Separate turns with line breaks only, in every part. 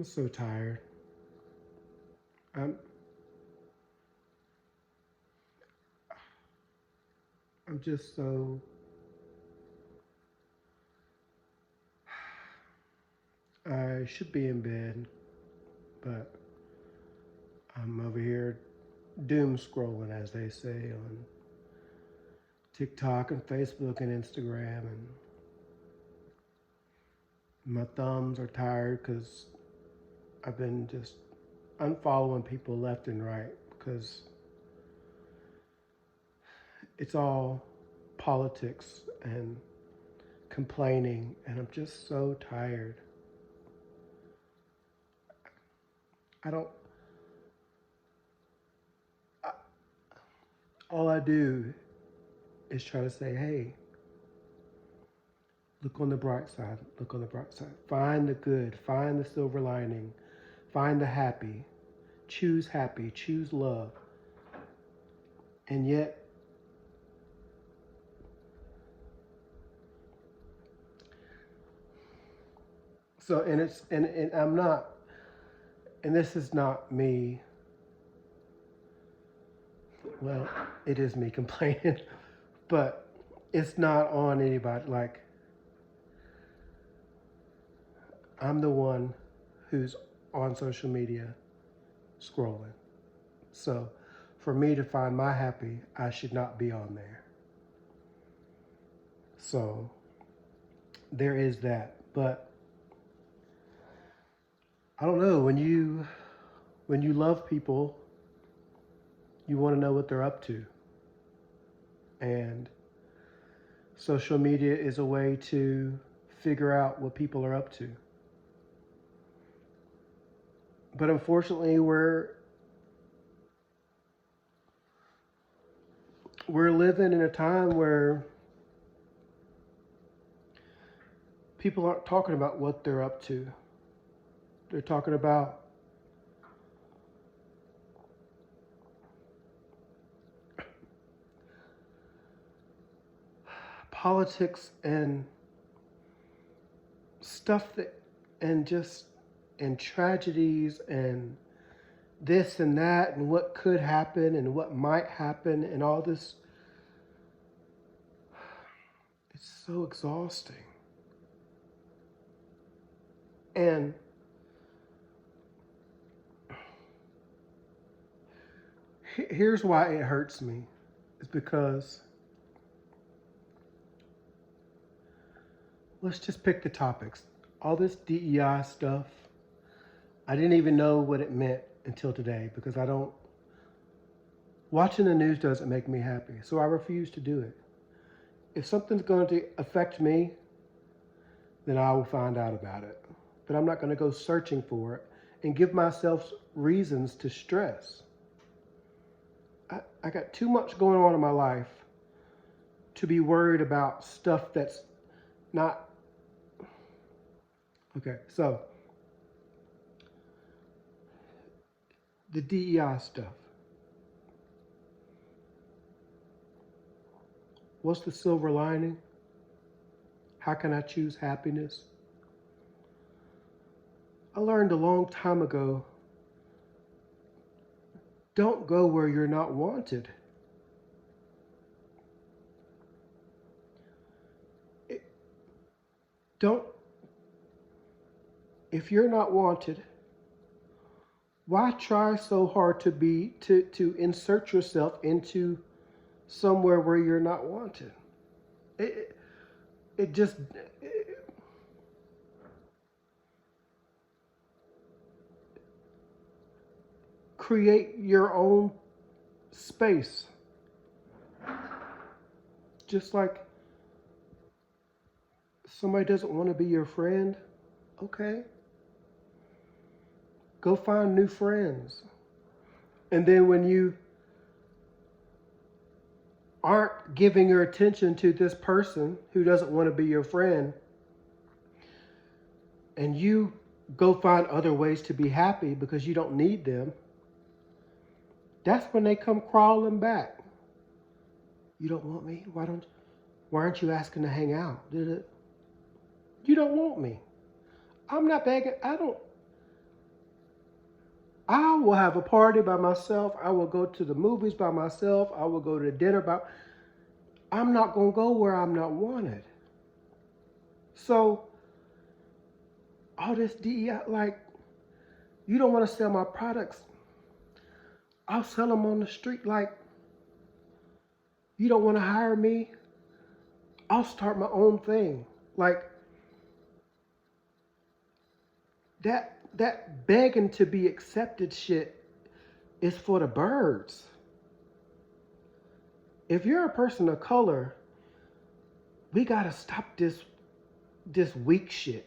I'm so tired. I'm I'm just so I should be in bed, but I'm over here doom scrolling as they say on TikTok and Facebook and Instagram, and my thumbs are tired because I've been just unfollowing people left and right because it's all politics and complaining, and I'm just so tired. I don't. I, all I do is try to say, hey, look on the bright side. Look on the bright side. Find the good. Find the silver lining. Find the happy. Choose happy. Choose love. And yet, so and I'm not, and this is not me. Well, it is me complaining, but it's not on anybody. Like, I'm the one who's on social media scrolling. So for me to find my happy, I should not be on there. So there is that. But I don't know, when you love people, you want to know what they're up to. And social media is a way to figure out what people are up to. But unfortunately, we're living in a time where people aren't talking about what they're up to. They're talking about politics and stuff that and just and tragedies and this and that and what could happen and what might happen and all this. It's so exhausting. And here's why it hurts me. It's because let's just pick the topics. All this DEI stuff, I didn't even know what it meant until today because I don't. Watching the news doesn't make me happy, so I refuse to do it. If something's going to affect me, then I will find out about it. But I'm not going to go searching for it and give myself reasons to stress. I got too much going on in my life to be worried about stuff that's not. Okay, so the DEI stuff. What's the silver lining? How can I choose happiness? I learned a long time ago, don't go where you're not wanted. It, don't, if you're not wanted, why try so hard to insert yourself into somewhere where you're not wanted? It, it just, create your own space. Just like somebody doesn't want to be your friend, okay, go find new friends. And then when you aren't giving your attention to this person who doesn't want to be your friend, and you go find other ways to be happy because you don't need them, that's when they come crawling back. You don't want me? Why aren't you asking to hang out? You don't want me. I'm not begging. I will have a party by myself. I will go to the movies by myself. I will go to dinner by. I'm not gonna go where I'm not wanted. So all this DEI, like, you don't want to sell my products. I'll sell them on the street. Like, you don't want to hire me. I'll start my own thing. Like that begging to be accepted shit is for the birds. If you're a person of color, we gotta stop this weak shit.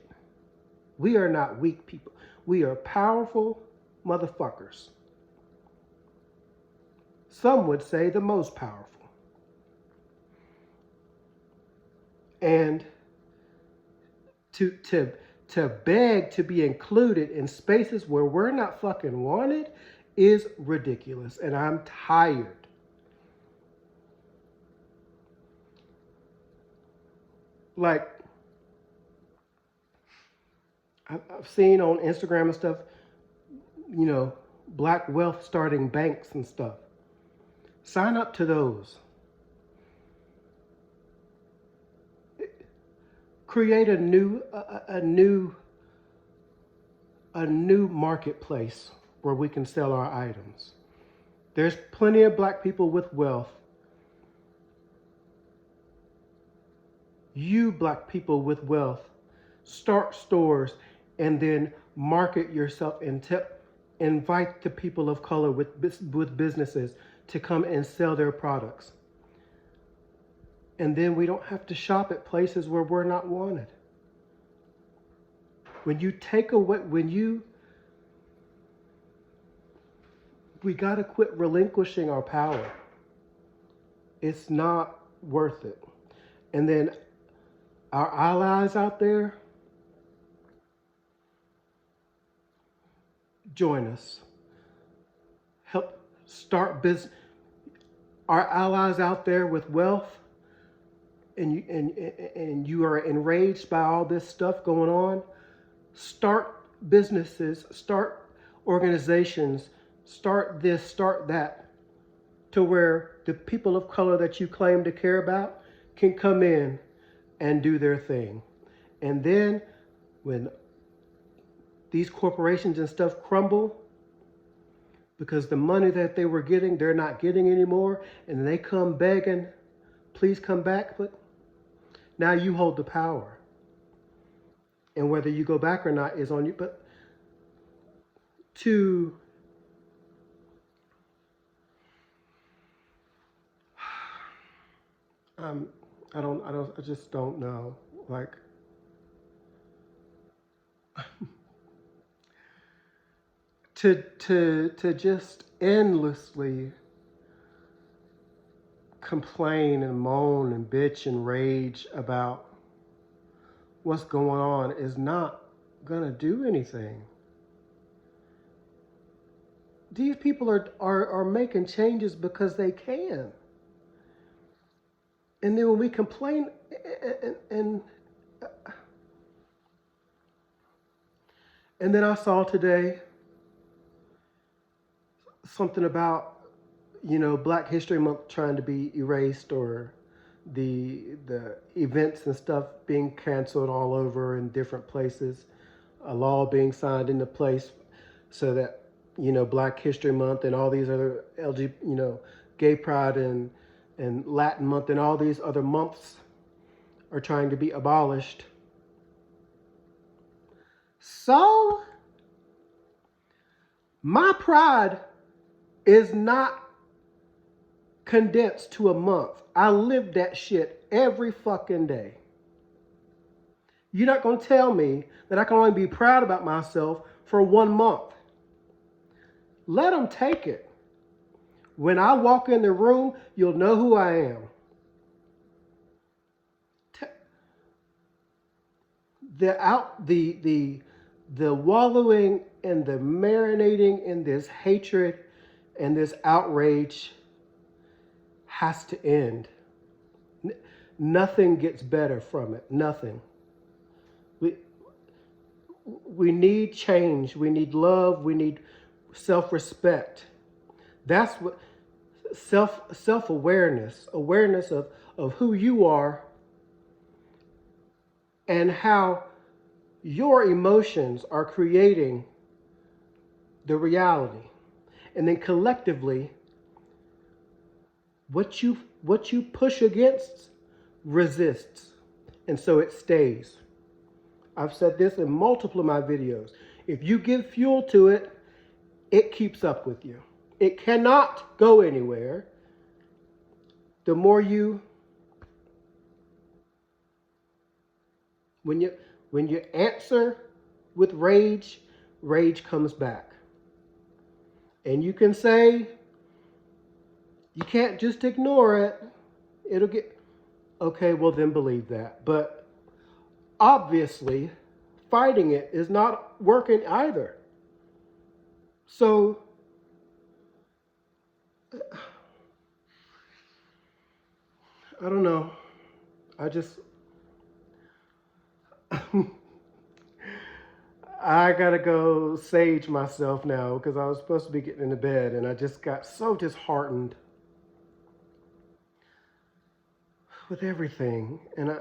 We are not weak people. We are powerful motherfuckers. Some would say the most powerful. And to beg to be included in spaces where we're not fucking wanted is ridiculous. And I'm tired. Like, I've seen on Instagram and stuff, you know, black wealth starting banks and stuff. Sign up to those. Create a new marketplace where we can sell our items. There's plenty of black people with wealth. You black people with wealth, start stores and then market yourself and invite the people of color with businesses to come and sell their products. And then we don't have to shop at places where we're not wanted. When you take away, we got to quit relinquishing our power. It's not worth it. And then our allies out there, join us. Help start business. Our allies out there with wealth, and you are enraged by all this stuff going on, start businesses, start organizations, start this, start that, to where the people of color that you claim to care about can come in and do their thing. And then when these corporations and stuff crumble because the money that they were getting, they're not getting anymore, and they come begging, please come back, but now you hold the power. And whether you go back or not is on you. But to I just don't know. Like, to just endlessly complain and moan and bitch and rage about what's going on is not gonna do anything. These people are making changes because they can. And then when we complain and then I saw today something about, you know, Black History Month trying to be erased, or the events and stuff being canceled all over in different places, a law being signed into place so that, you know, Black History Month and all these other Gay Pride and Latin Month and all these other months are trying to be abolished. So my pride is not condensed to a month. I live that shit every fucking day. You're not going to tell me that I can only be proud about myself for 1 month. Let them take it. When I walk in the room, you'll know who I am. The wallowing and the marinating in this hatred and this outrage has to end. Nothing gets better from it. Nothing. We need change. We need love. We need self-respect. That's what self-awareness, awareness of who you are and how your emotions are creating the reality. And then collectively, what you push against resists. And so it stays. I've said this in multiple of my videos. If you give fuel to it, it keeps up with you. It cannot go anywhere. The more you, when you answer with rage, rage comes back. And you can say, you can't just ignore it. It'll get, okay, well then believe that. But obviously, fighting it is not working either. So, I don't know. I just, I gotta go sage myself now because I was supposed to be getting into bed and I just got so disheartened with everything. And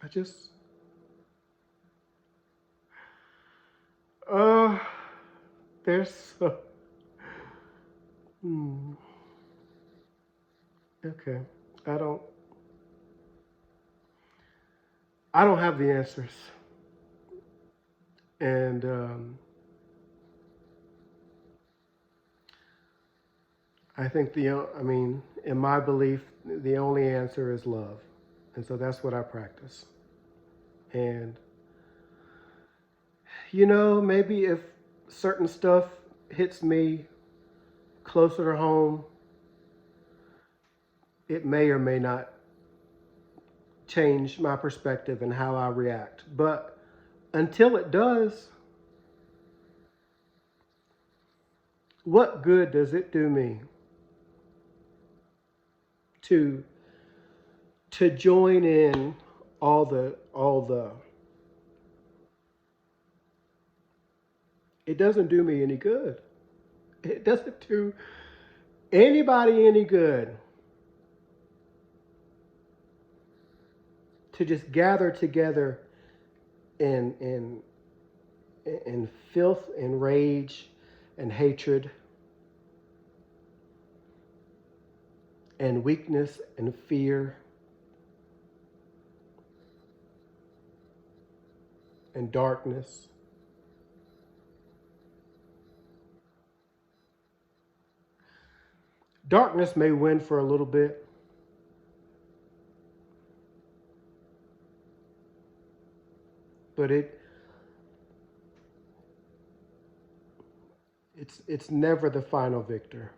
I just, uh, there's so, okay. I don't, I don't have the answers. And I think I mean, in my belief, the only answer is love. And so that's what I practice. And, maybe if certain stuff hits me closer to home, it may or may not change my perspective and how I react. But until it does, what good does it do me to join in all the it doesn't do me any good. It doesn't do anybody any good to just gather together in filth and rage and hatred and weakness and fear and darkness. Darkness may win for a little bit, but it's never the final victor.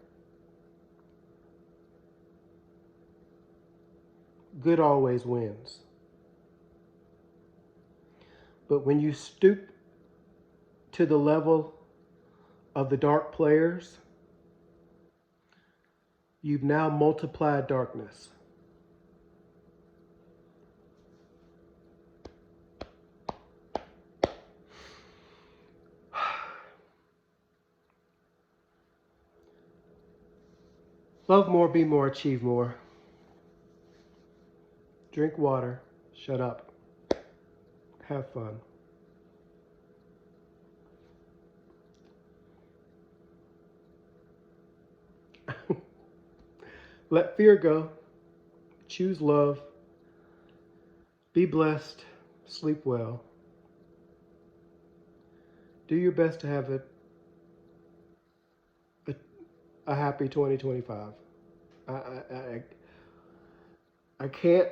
Good always wins. But when you stoop to the level of the dark players, you've now multiplied darkness. Love more, be more, achieve more. Drink water. Shut up. Have fun. Let fear go. Choose love. Be blessed. Sleep well. Do your best to have a happy 2025. I can't,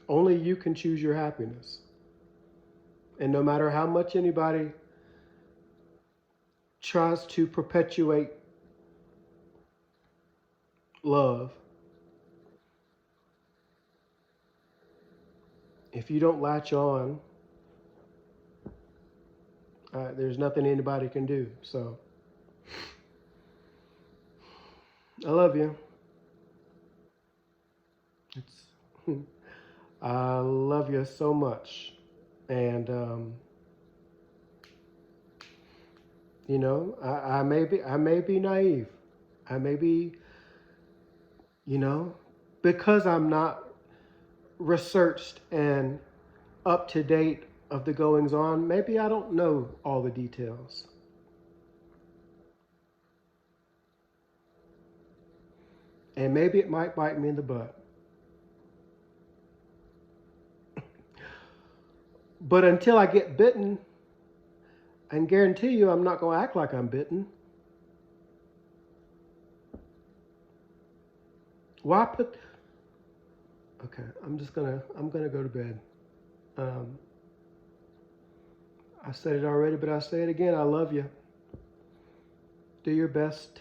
only you can choose your happiness. And no matter how much anybody tries to perpetuate love, if you don't latch on, there's nothing anybody can do. So, I love you. I love you so much. And, you know, I may be naive. I may be, you know, because I'm not researched and up to date of the goings on, maybe I don't know all the details. And maybe it might bite me in the butt. But until I get bitten, I can guarantee you I'm not going to act like I'm bitten. Why put. Okay, I'm gonna go to bed. Um, I said it already, but I'll say it again. I love you. Do your best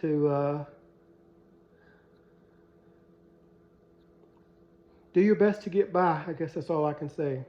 to get by. I guess that's all I can say.